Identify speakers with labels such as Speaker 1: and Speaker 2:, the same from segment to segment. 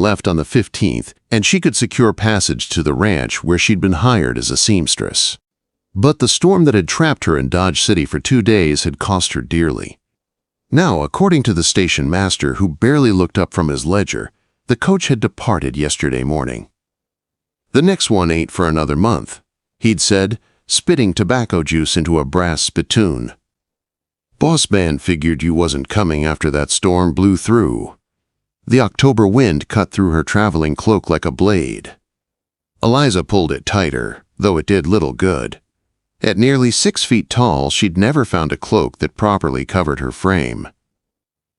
Speaker 1: left on the 15th, and she could secure passage to the ranch where she'd been hired as a seamstress. But the storm that had trapped her in Dodge City for 2 days had cost her dearly. Now, according to the station master, who barely looked up from his ledger, the coach had departed yesterday morning. "The next one ain't for another month," he'd said, spitting tobacco juice into a brass spittoon. "Boss man figured you wasn't coming after that storm blew through." The October wind cut through her traveling cloak like a blade. Eliza pulled it tighter, though it did little good. At nearly 6 feet tall, she'd never found a cloak that properly covered her frame.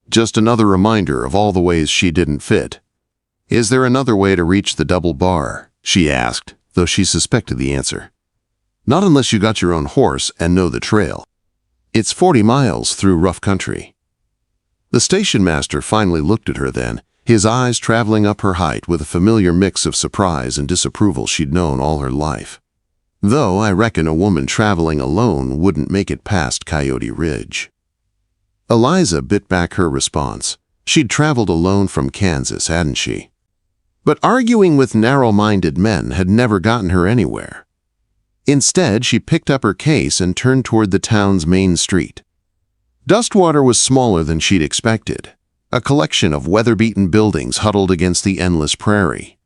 Speaker 1: Just another reminder of all the ways she didn't fit. "Is there another way to reach the double bar?" she asked, though she suspected the answer. "Not unless you got your own horse and know the trail. It's 40 miles through rough country." The station master finally looked at her then, his eyes traveling up her height with a familiar mix of surprise and disapproval she'd known all her life. "Though I reckon a woman traveling alone wouldn't make it past Coyote Ridge." Eliza bit back her response. She'd traveled alone from Kansas, hadn't she? But arguing with narrow-minded men had never gotten her anywhere. Instead, she picked up her case and turned toward the town's main street. Dustwater was smaller than she'd expected, a collection of weather-beaten buildings huddled against the endless prairie.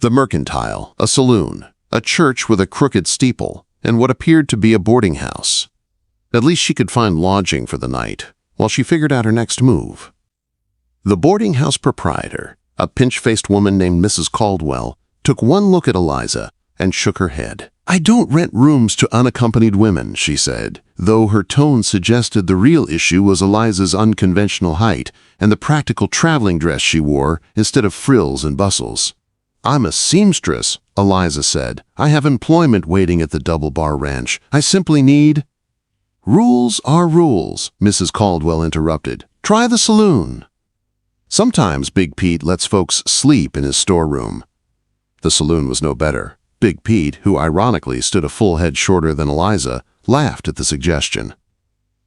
Speaker 1: The Mercantile, a saloon, a church with a crooked steeple, and what appeared to be a boarding house. At least she could find lodging for the night, while she figured out her next move. The boarding house proprietor, a pinch-faced woman named Mrs. Caldwell, took one look at Eliza and shook her head. "I don't rent rooms to unaccompanied women," she said, though her tone suggested the real issue was Eliza's unconventional height and the practical traveling dress she wore instead of frills and bustles. "I'm a seamstress," Eliza said. "I have employment waiting at the Double Bar Ranch. I simply need—" "Rules are rules," Mrs. Caldwell interrupted. "Try the saloon." Sometimes Big Pete lets folks sleep in his storeroom. The saloon was no better. Big Pete, who ironically stood a full head shorter than Eliza, laughed at the suggestion.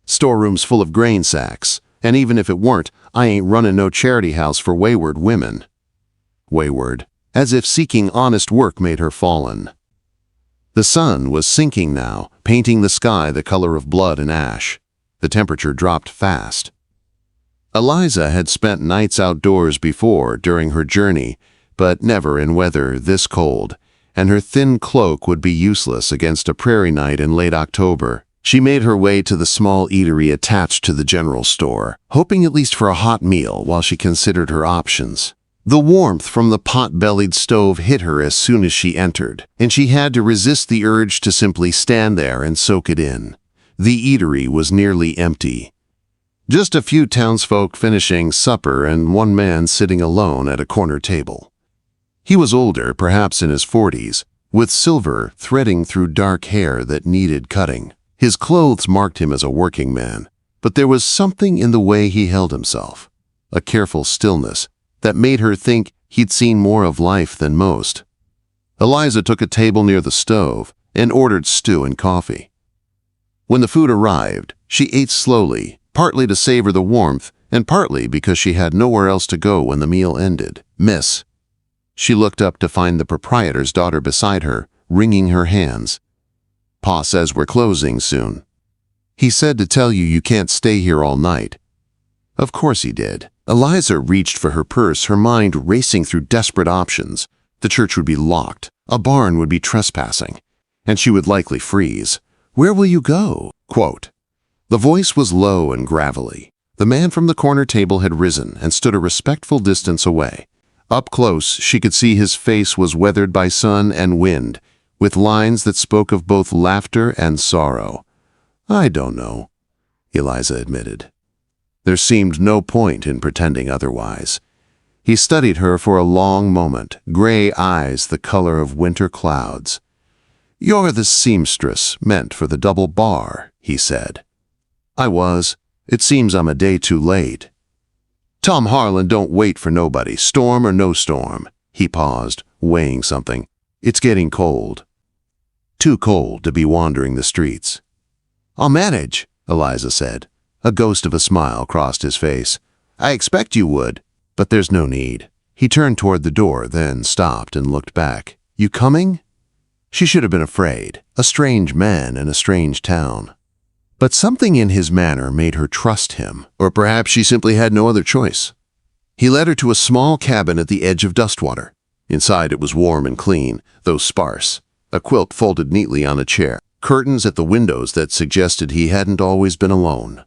Speaker 1: "Storeroom's full of grain sacks, and even if it weren't, I ain't running no charity house for wayward women." Wayward, as if seeking honest work made her fallen. The sun was sinking now, painting the sky the color of blood and ash. The temperature dropped fast. Eliza had spent nights outdoors before during her journey, but never in weather this cold, and her thin cloak would be useless against a prairie night in late October. She made her way to the small eatery attached to the general store, hoping at least for a hot meal while she considered her options. The warmth from the pot-bellied stove hit her as soon as she entered, and she had to resist the urge to simply stand there and soak it in. The eatery was nearly empty. Just a few townsfolk finishing supper and one man sitting alone at a corner table. He was older, perhaps in his 40s, with silver threading through dark hair that needed cutting. His clothes marked him as a working man, but there was something in the way he held himself, a careful stillness, that made her think he'd seen more of life than most. Eliza took a table near the stove and ordered stew and coffee. When the food arrived, she ate slowly, partly to savor the warmth and partly because she had nowhere else to go when the meal ended. "Miss." She looked up to find the proprietor's daughter beside her, wringing her hands. "Pa says we're closing soon. He said to tell you you can't stay here all night." Of course he did. Eliza reached for her purse, her mind racing through desperate options. The church would be locked, a barn would be trespassing, and she would likely freeze. "Where will you go?" Quote. The voice was low and gravelly. The man from the corner table had risen and stood a respectful distance away. Up close, she could see his face was weathered by sun and wind, with lines that spoke of both laughter and sorrow. "I don't know," Eliza admitted. There seemed no point in pretending otherwise. He studied her for a long moment, gray eyes the color of winter clouds. "You're the seamstress meant for the Double Bar," he said. "I was. It seems I'm a day too late." "Tom Harlan don't wait for nobody, storm or no storm." He paused, weighing something. "It's getting cold. Too cold to be wandering the streets." "I'll manage," Eliza said. A ghost of a smile crossed his face. "I expect you would, but there's no need." He turned toward the door, then stopped and looked back. "You coming?" She should have been afraid. A strange man in a strange town. But something in his manner made her trust him, or perhaps she simply had no other choice. He led her to a small cabin at the edge of Dustwater. Inside it was warm and clean, though sparse. A quilt folded neatly on a chair, curtains at the windows that suggested he hadn't always been alone.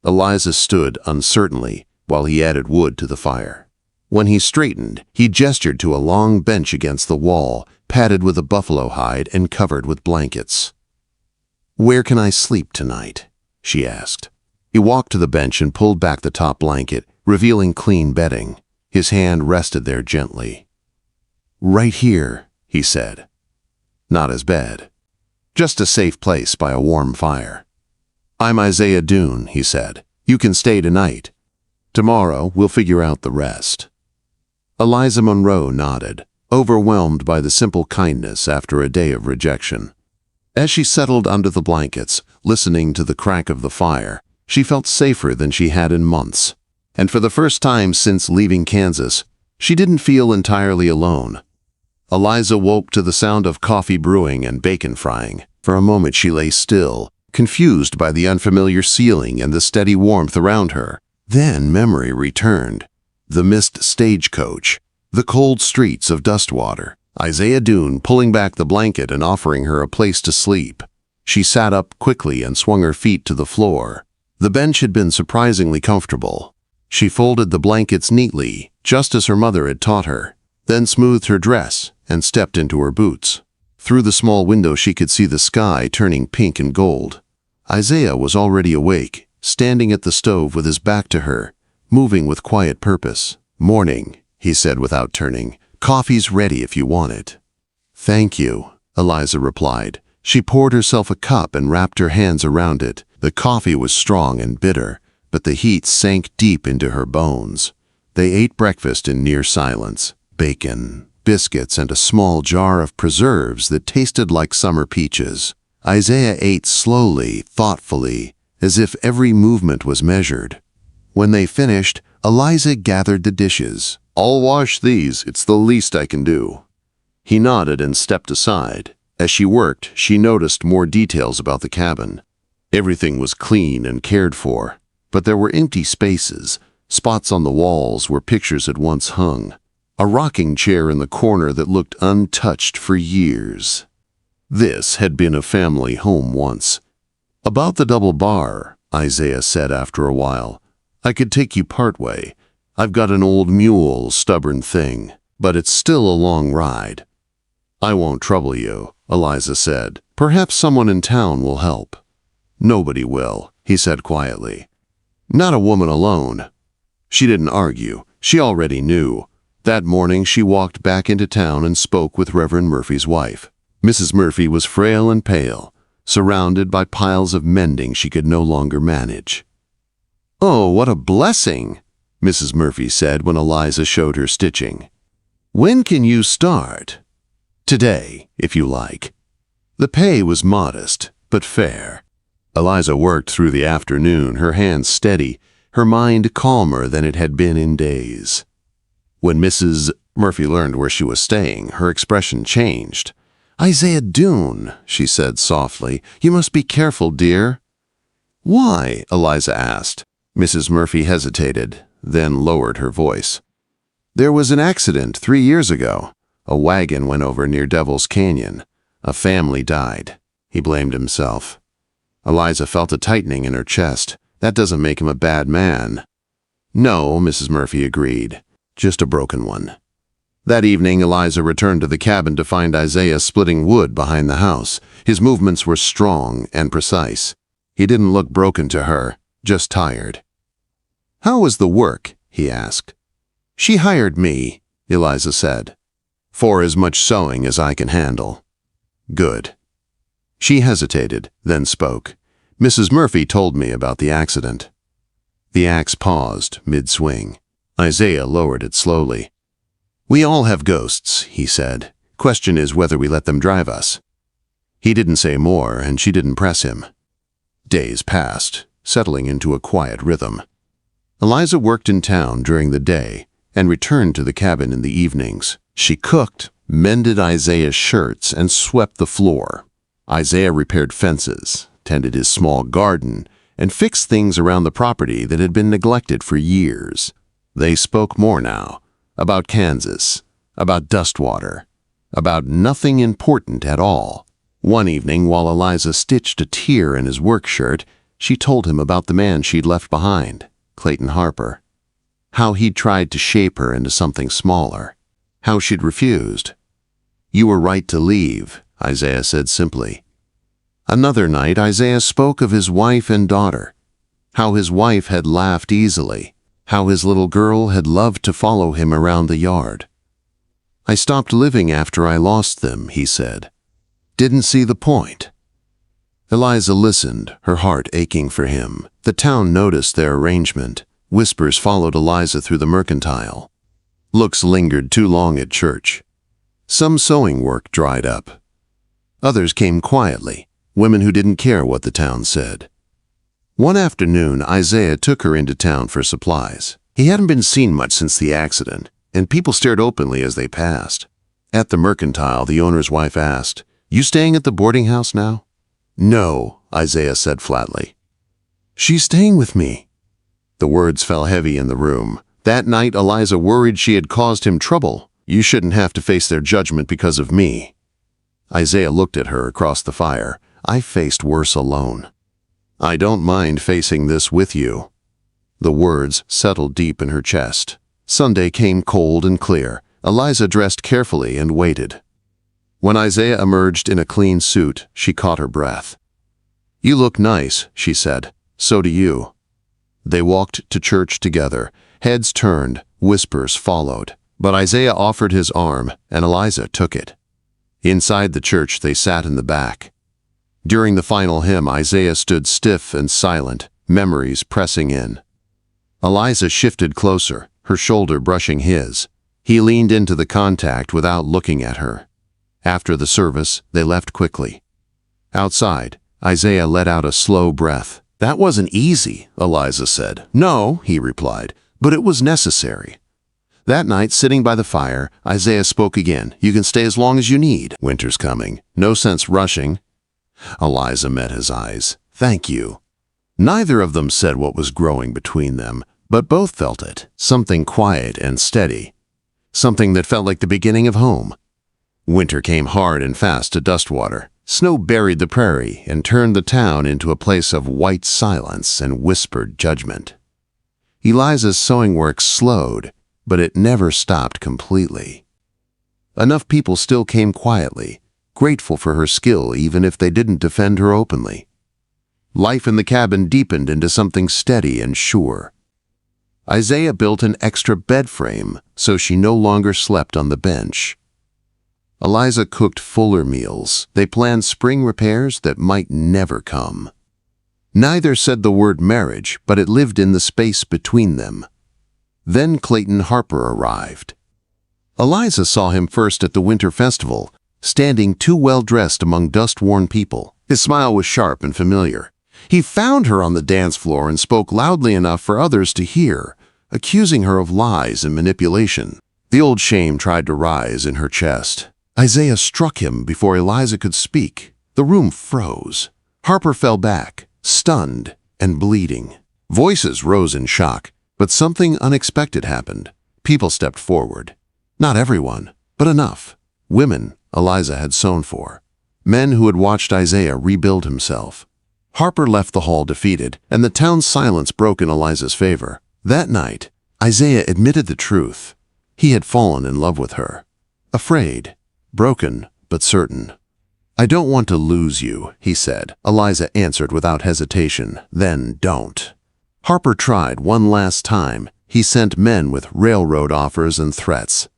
Speaker 1: Eliza stood uncertainly while he added wood to the fire. When he straightened, he gestured to a long bench against the wall, padded with a buffalo hide and covered with blankets. "Where can I sleep tonight?" she asked. He walked to the bench and pulled back the top blanket, revealing clean bedding. His hand rested there gently. "Right here," he said. Not his bed. Just a safe place by a warm fire. "I'm Isaiah Dune," he said. "You can stay tonight. Tomorrow we'll figure out the rest." Eliza Monroe nodded, overwhelmed by the simple kindness after a day of rejection. As she settled under the blankets, listening to the crack of the fire, she felt safer than she had in months. And for the first time since leaving Kansas, she didn't feel entirely alone. Eliza woke to the sound of coffee brewing and bacon frying. For a moment she lay still, confused by the unfamiliar ceiling and the steady warmth around her. Then memory returned. The missed stagecoach, the cold streets of Dustwater, Isaiah Dune pulling back the blanket and offering her a place to sleep. She sat up quickly and swung her feet to the floor. The bench had been surprisingly comfortable. She folded the blankets neatly, just as her mother had taught her, then smoothed her dress and stepped into her boots. Through the small window she could see the sky turning pink and gold. Isaiah was already awake, standing at the stove with his back to her, moving with quiet purpose. "Morning," he said without turning. "Coffee's ready if you want it." "Thank you," Eliza replied. She poured herself a cup and wrapped her hands around it. The coffee was strong and bitter, but the heat sank deep into her bones. They ate breakfast in near silence. Bacon, biscuits, and a small jar of preserves that tasted like summer peaches. Isaiah ate slowly, thoughtfully, as if every movement was measured. When they finished, Eliza gathered the dishes. "I'll wash these, it's the least I can do." He nodded and stepped aside. As she worked, she noticed more details about the cabin. Everything was clean and cared for, but there were empty spaces, spots on the walls where pictures had once hung, a rocking chair in the corner that looked untouched for years. This had been a family home once. "About the double bar," Isaiah said after a while, "I could take you part way. I've got an old mule, stubborn thing, but it's still a long ride." "I won't trouble you," Eliza said. "Perhaps someone in town will help." "Nobody will," he said quietly. "Not a woman alone." She didn't argue. She already knew. That morning she walked back into town and spoke with Reverend Murphy's wife. Mrs. Murphy was frail and pale, surrounded by piles of mending she could no longer manage. "Oh, what a blessing," Mrs. Murphy said when Eliza showed her stitching. "When can you start?" "Today, if you like." The pay was modest, but fair. Eliza worked through the afternoon, her hands steady, her mind calmer than it had been in days. When Mrs. Murphy learned where she was staying, her expression changed. "Isaiah Dune," she said softly. "You must be careful, dear." "Why?" Eliza asked. Mrs. Murphy hesitated, then lowered her voice. "There was an accident 3 years ago. A wagon went over near Devil's Canyon. A family died." He blamed himself. Eliza felt a tightening in her chest. "That doesn't make him a bad man." "No," Mrs. Murphy agreed. "Just a broken one." That evening, Eliza returned to the cabin to find Isaiah splitting wood behind the house. His movements were strong and precise. He didn't look broken to her, just tired. "How was the work?" he asked. "She hired me," Eliza said, "for as much sewing as I can handle." "Good." She hesitated, then spoke. "Mrs. Murphy told me about the accident." The axe paused, mid-swing. Isaiah lowered it slowly. "We all have ghosts," he said. "Question is whether we let them drive us." He didn't say more, and she didn't press him. Days passed, settling into a quiet rhythm. Eliza worked in town during the day, and returned to the cabin in the evenings. She cooked, mended Isaiah's shirts, and swept the floor. Isaiah repaired fences, tended his small garden, and fixed things around the property that had been neglected for years. They spoke more now, about Kansas, about Dustwater, about nothing important at all. One evening, while Eliza stitched a tear in his work shirt, she told him about the man she'd left behind, Clayton Harper. How he'd tried to shape her into something smaller. How she'd refused. "You were right to leave," Isaiah said simply. Another night, Isaiah spoke of his wife and daughter. How his wife had laughed easily. How his little girl had loved to follow him around the yard. "I stopped living after I lost them," he said. "Didn't see the point." Eliza listened, her heart aching for him. The town noticed their arrangement. Whispers followed Eliza through the mercantile. Looks lingered too long at church. Some sewing work dried up. Others came quietly, women who didn't care what the town said. One afternoon, Isaiah took her into town for supplies. He hadn't been seen much since the accident, and people stared openly as they passed. At the mercantile, the owner's wife asked, "You staying at the boarding house now?" "No," Isaiah said flatly. "She's staying with me." The words fell heavy in the room. That night, Eliza worried she had caused him trouble. "You shouldn't have to face their judgment because of me." Isaiah looked at her across the fire. "I faced worse alone. I don't mind facing this with you." The words settled deep in her chest. Sunday came cold and clear. Eliza dressed carefully and waited. When Isaiah emerged in a clean suit, she caught her breath. "You look nice," she said. "So do you." They walked to church together. Heads turned, whispers followed. But Isaiah offered his arm, and Eliza took it. Inside the church, they sat in the back. During the final hymn, Isaiah stood stiff and silent, memories pressing in. Eliza shifted closer, her shoulder brushing his. He leaned into the contact without looking at her. After the service, they left quickly. Outside, Isaiah let out a slow breath. "That wasn't easy," Eliza said. "No," he replied, "but it was necessary." That night, sitting by the fire, Isaiah spoke again. "You can stay as long as you need. Winter's coming. No sense rushing." Eliza met his eyes. "Thank you." Neither of them said what was growing between them, but both felt it. Something quiet and steady. Something that felt like the beginning of home. Winter came hard and fast to Dustwater. Snow buried the prairie and turned the town into a place of white silence and whispered judgment. Eliza's sewing work slowed, but it never stopped completely. Enough people still came quietly, grateful for her skill even if they didn't defend her openly. Life in the cabin deepened into something steady and sure. Isaiah built an extra bed frame so she no longer slept on the bench. Eliza cooked fuller meals. They planned spring repairs that might never come. Neither said the word marriage, but it lived in the space between them. Then Clayton Harper arrived. Eliza saw him first at the winter festival, standing too well-dressed among dust-worn people. His smile was sharp and familiar. He found her on the dance floor and spoke loudly enough for others to hear, accusing her of lies and manipulation. The old shame tried to rise in her chest. Isaiah struck him before Eliza could speak. The room froze. Harper fell back, stunned and bleeding. Voices rose in shock, but something unexpected happened. People stepped forward. Not everyone, but enough. Women Eliza had sewn for. Men who had watched Isaiah rebuild himself. Harper left the hall defeated, and the town's silence broke in Eliza's favor. That night, Isaiah admitted the truth. He had fallen in love with her. Afraid. Broken, but certain. "I don't want to lose you," he said. Eliza answered without hesitation. "Then don't." Harper tried one last time. He sent men with railroad offers and threats.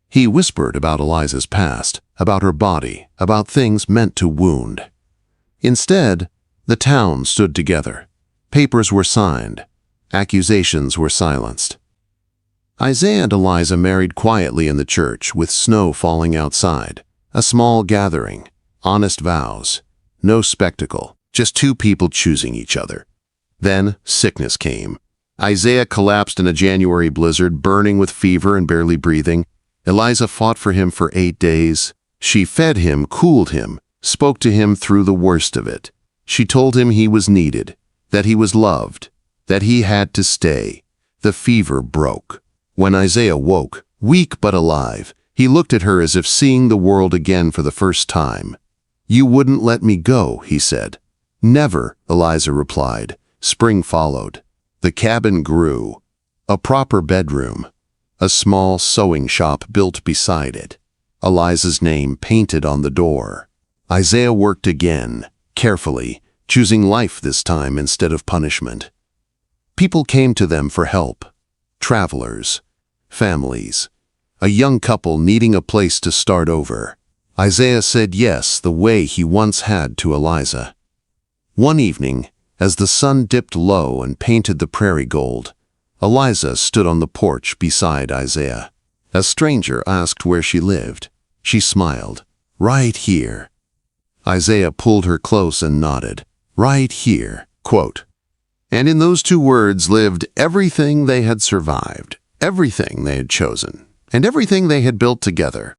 Speaker 1: He whispered about Eliza's past, about her body, about things meant to wound. Instead, the town stood together. Papers were signed. Accusations were silenced. Isaiah and Eliza married quietly in the church with snow falling outside. A small gathering, honest vows, no spectacle, just two people choosing each other. Then sickness came. Isaiah collapsed in a January blizzard, burning with fever and barely breathing. Eliza fought for him for 8 days. She fed him, cooled him, spoke to him through the worst of it. She told him he was needed, that he was loved, that he had to stay. The fever broke. When Isaiah woke, weak but alive, he looked at her as if seeing the world again for the first time. "You wouldn't let me go," he said. "Never," Eliza replied. Spring followed. The cabin grew. A proper bedroom. A small sewing shop built beside it. Eliza's name painted on the door. Isaiah worked again, carefully, choosing life this time instead of punishment. People came to them for help. Travelers. Families. A young couple needing a place to start over. Isaiah said yes the way he once had to Eliza. One evening, as the sun dipped low and painted the prairie gold, Eliza stood on the porch beside Isaiah. A stranger asked where she lived. She smiled. "Right here." Isaiah pulled her close and nodded. "Right here." Quote. And in those 2 words lived everything they had survived, everything they had chosen, and everything they had built together.